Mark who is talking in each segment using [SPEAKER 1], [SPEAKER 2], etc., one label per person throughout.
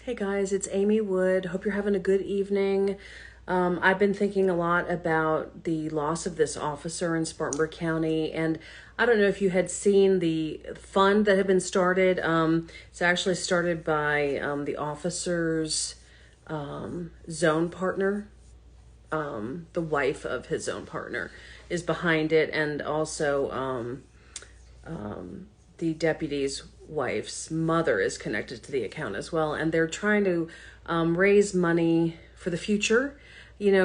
[SPEAKER 1] Hey guys, it's Amy Wood. Hope you're having a good evening. I've been thinking a lot about the loss of this officer in Spartanburg County, and I don't know if you had seen the fund that had been started. It's actually started by the officer's zone partner. The wife of his zone partner is behind it, and also the deputy's wife's mother is connected to the account as well. And they're trying to raise money for the future,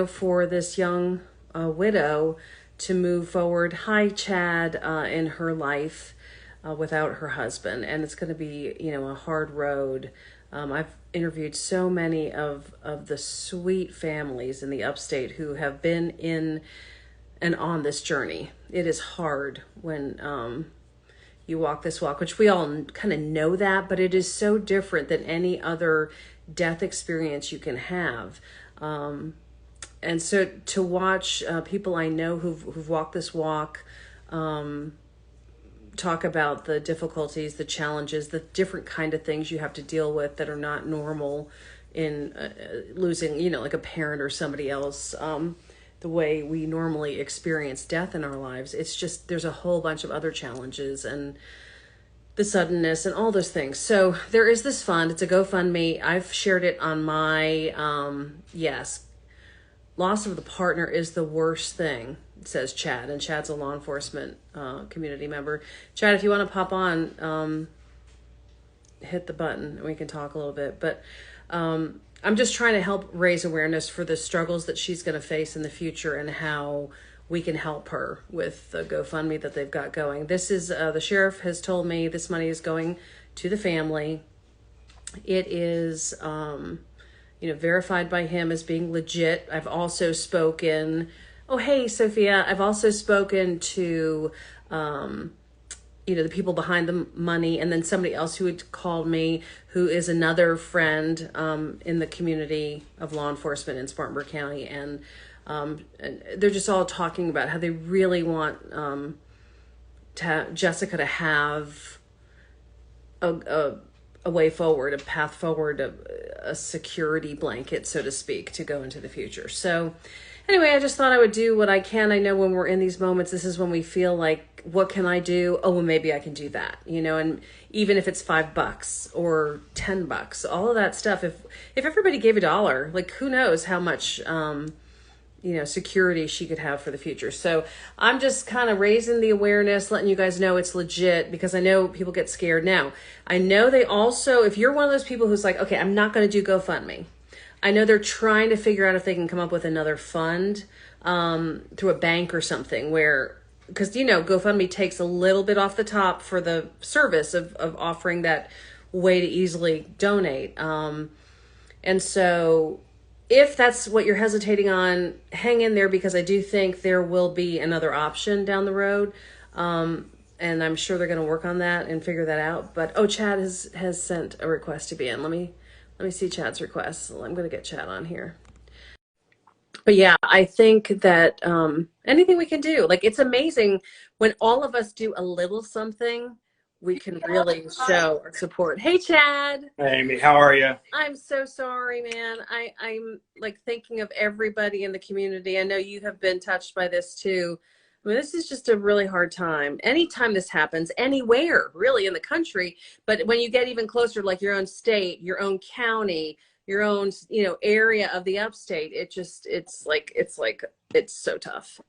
[SPEAKER 1] for this young widow to move forward. Hi, Chad, in her life without her husband. And it's going to be, a hard road. I've interviewed so many of the sweet families in the upstate who have been in and on this journey. It is hard when you walk this walk, which we all kind of know that, but it is so different than any other death experience you can have. And so to watch people I know who've walked this walk talk about the difficulties, the challenges, the different kind of things you have to deal with that are not normal in losing, like a parent or somebody else. The way we normally experience death in our lives. It's just, there's a whole bunch of other challenges and the suddenness and all those things. So there is this fund. It's a GoFundMe. I've shared it on my, yes, loss of the partner is the worst thing, says Chad. And Chad's a law enforcement community member. Chad, if you want to pop on, hit the button and we can talk a little bit. But I'm just trying to help raise awareness for the struggles that she's going to face in the future and how we can help her with the GoFundMe that they've got going. This is, the sheriff has told me this money is going to the family. It is, verified by him as being legit. I've also spoken, oh, hey, Sophia, I've also spoken to, the people behind the money, and then somebody else who had called me, who is another friend in the community of law enforcement in Spartanburg County. And they're just all talking about how they really want Jessica to have a way forward, a path forward, a security blanket, so to speak, to go into the future. So anyway, I just thought I would do what I can. I know when we're in these moments, this is when we feel like, what can I do? Oh, well, maybe I can do that, and even if it's $5 or $10, all of that stuff, if everybody gave $1, like, who knows how much, security she could have for the future. So I'm just kind of raising the awareness, letting you guys know it's legit, because I know people get scared. Now, I know they also, if you're one of those people who's like, okay, I'm not going to do GoFundMe, I know they're trying to figure out if they can come up with another fund through a bank or something where, because, GoFundMe takes a little bit off the top for the service of offering that way to easily donate. And so if that's what you're hesitating on, hang in there, because I do think there will be another option down the road. And I'm sure they're going to work on that and figure that out. But, oh, Chad has sent a request to be in. Let me see Chad's request. I'm going to get Chad on here. But yeah, I think that anything we can do, like, it's amazing when all of us do a little something, we can really show our support. Hey, Chad.
[SPEAKER 2] Hey, Amy, how are you?
[SPEAKER 1] I'm so sorry, man. I'm like thinking of everybody in the community. I know you have been touched by this too. I mean, this is just a really hard time. Anytime this happens, anywhere really in the country, but when you get even closer, like your own state, your own county, your own, area of the upstate, it's so tough.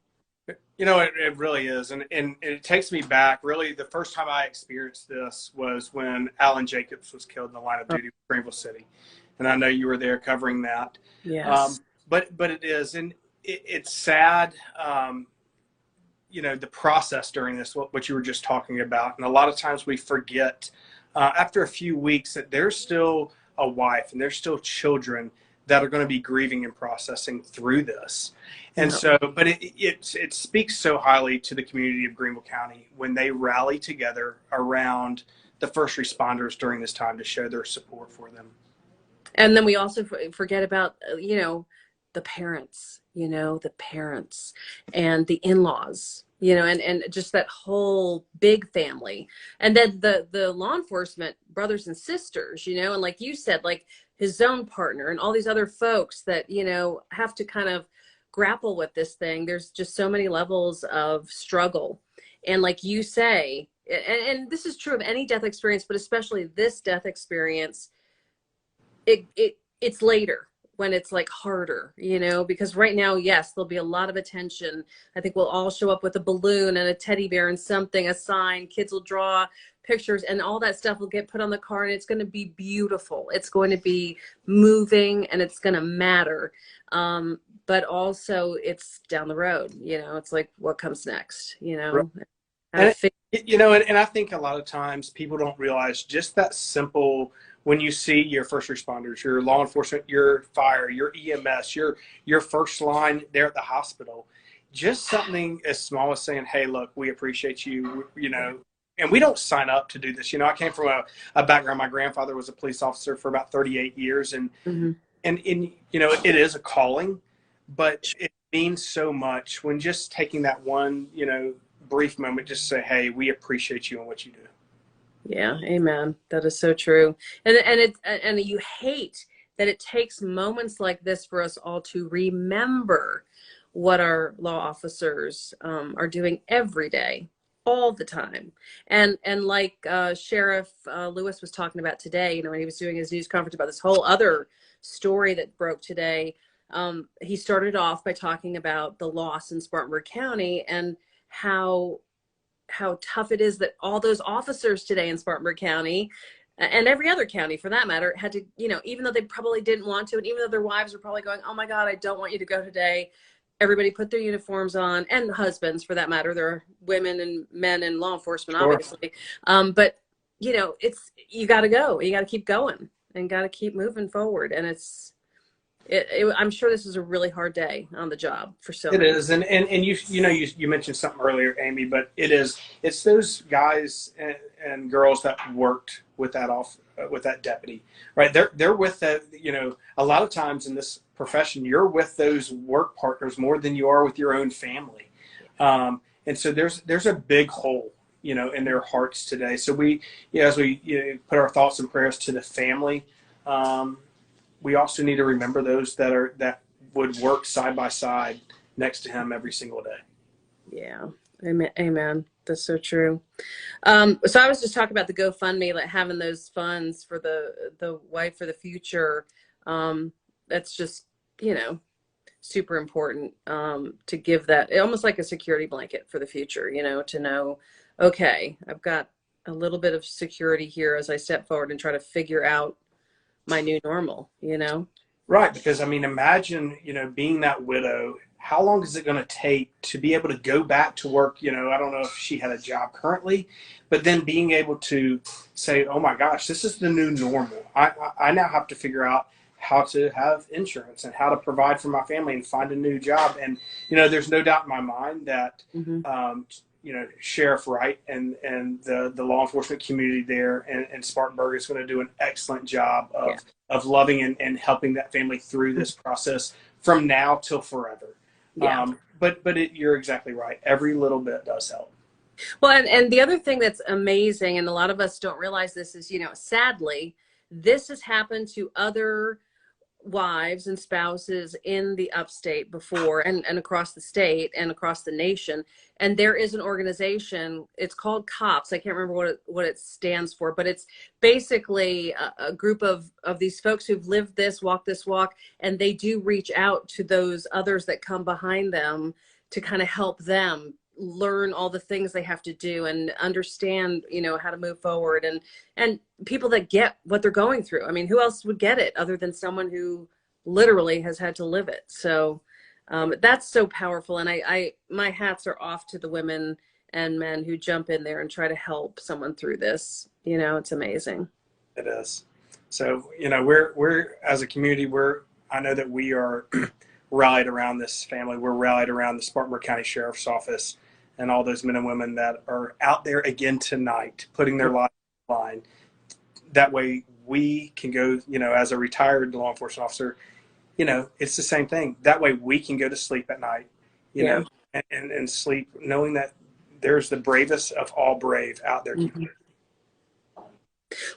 [SPEAKER 2] It really is. And it takes me back. Really, the first time I experienced this was when Alan Jacobs was killed in the line of duty with Greenville City. And I know you were there covering that.
[SPEAKER 1] Yes.
[SPEAKER 2] But it is. And it's sad, the process during this, what you were just talking about. And a lot of times we forget after a few weeks that there's still a wife and there's still children that are going to be grieving and processing through this. And so, but it speaks so highly to the community of Greenville County when they rally together around the first responders during this time to show their support for them.
[SPEAKER 1] And then we also forget about, the parents, the parents and the in-laws, you know, and just that whole big family. And then the law enforcement brothers and sisters, you know, and like you said, like his own partner and all these other folks that, you know, have to kind of grapple with this thing. There's just so many levels of struggle. And like you say, and this is true of any death experience, but especially this death experience, it's later when it's like harder, you know, because right now, yes, there'll be a lot of attention. I think we'll all show up with a balloon and a teddy bear and something, a sign, kids will draw pictures, and all that stuff will get put on the card, and it's going to be beautiful. It's going to be moving, and it's going to matter. But also it's down the road, you know, it's like, what comes next, you know?
[SPEAKER 2] And you know, and I think a lot of times people don't realize just that simple. When you see your first responders, your law enforcement, your fire, your EMS, your first line there at the hospital, just something as small as saying, "Hey, look, we appreciate you," you know. And we don't sign up to do this. You know, I came from a background. My grandfather was a police officer for about 38 years, and you know, it is a calling, but it means so much when just taking that one, you know, brief moment, just say, "Hey, we appreciate you and what you do."
[SPEAKER 1] Yeah, amen. That is so true. And you hate that it takes moments like this for us all to remember what our law officers are doing every day, all the time. And like Sheriff Lewis was talking about today, you know, when he was doing his news conference about this whole other story that broke today, he started off by talking about the loss in Spartanburg County and how tough it is that all those officers today in Spartanburg County and every other county for that matter had to, you know, even though they probably didn't want to, and even though their wives were probably going, "Oh my God, I don't want you to go today." Everybody put their uniforms on, and husbands for that matter. There are women and men in law enforcement, obviously. But you know, you got to go. You got to keep going and got to keep moving forward. And I'm sure this is a really hard day on the job for so many.
[SPEAKER 2] It is, and you know, you mentioned something earlier, Amy, but it's those guys and girls that worked with that deputy, right? They're with that, you know, a lot of times in this profession, you're with those work partners more than you are with your own family, and so there's a big hole, you know, in their hearts today. So we, you know, as we, you know, put our thoughts and prayers to the family. We also need to remember those that would work side by side next to him every single day.
[SPEAKER 1] Yeah. Amen. That's so true. So I was just talking about the GoFundMe, like having those funds for the Wife for the Future. That's just, you know, super important to give that, almost like a security blanket for the future, you know, to know, okay, I've got a little bit of security here as I step forward and try to figure out my new normal, you know?
[SPEAKER 2] Right. Because I mean, imagine, you know, being that widow, how long is it going to take to be able to go back to work? You know, I don't know if she had a job currently, but then being able to say, "Oh my gosh, this is the new normal. I now have to figure out how to have insurance and how to provide for my family and find a new job." And, you know, there's no doubt in my mind that, you know, Sheriff Wright and the law enforcement community there in Spartanburg is going to do an excellent job of loving and helping that family through this process from now till forever.
[SPEAKER 1] Yeah.
[SPEAKER 2] But you're exactly right. Every little bit does help.
[SPEAKER 1] Well, and the other thing that's amazing, and a lot of us don't realize this, is, you know, sadly, this has happened to other wives and spouses in the upstate before, and across the state and across the nation. And there is an organization, it's called COPS. I can't remember what it stands for, but it's basically a group of these folks who've lived this walk, and they do reach out to those others that come behind them to kind of help them learn all the things they have to do and understand, you know, how to move forward, and people that get what they're going through. I mean, who else would get it other than someone who literally has had to live it? So that's so powerful. And my hats are off to the women and men who jump in there and try to help someone through this. You know, it's amazing.
[SPEAKER 2] It is. So, you know, we're as a community, I know that we are rallied around this family. We're rallied around the Spartanburg County Sheriff's Office and all those men and women that are out there again tonight, putting their lives on the line. That way we can go, you know, as a retired law enforcement officer, you know, it's the same thing. That way we can go to sleep at night, you know, and sleep, knowing that there's the bravest of all brave out there.
[SPEAKER 1] Mm-hmm.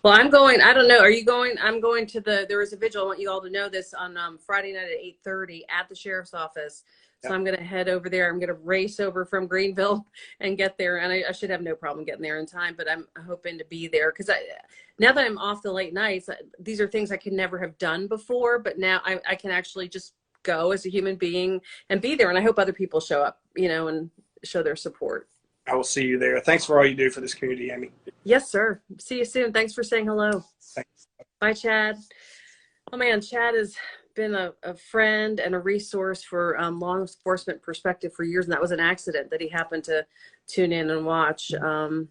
[SPEAKER 1] Well, I'm going, I don't know. Are you going? I'm going to there is a vigil. I want you all to know this on Friday night at 8:30 at the sheriff's office. So yep. I'm going to head over there. I'm going to race over from Greenville and get there. And I should have no problem getting there in time, but I'm hoping to be there because now that I'm off the late nights, these are things I could never have done before, but now I can actually just go as a human being and be there. And I hope other people show up, and show their support.
[SPEAKER 2] I will see you there. Thanks for all you do for this community, Amy.
[SPEAKER 1] Yes, sir. See you soon. Thanks for saying hello.
[SPEAKER 2] Thanks.
[SPEAKER 1] Bye, Chad. Oh, man, Chad has been a friend and a resource for law enforcement perspective for years, and that was an accident that he happened to tune in and watch.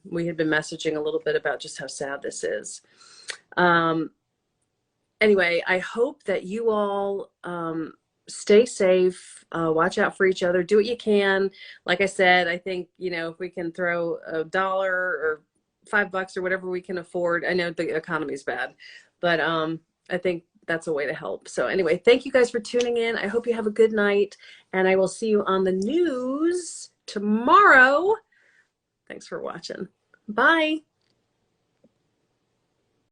[SPEAKER 1] We had been messaging a little bit about just how sad this is. Anyway, I hope that you all stay safe, watch out for each other, do what you can. Like I said, I think, if we can throw $1 or $5 or whatever we can afford. I know the economy's bad, but I think that's a way to help. So anyway, thank you guys for tuning in. I hope you have a good night, and I will see you on the news tomorrow. Thanks for watching. Bye.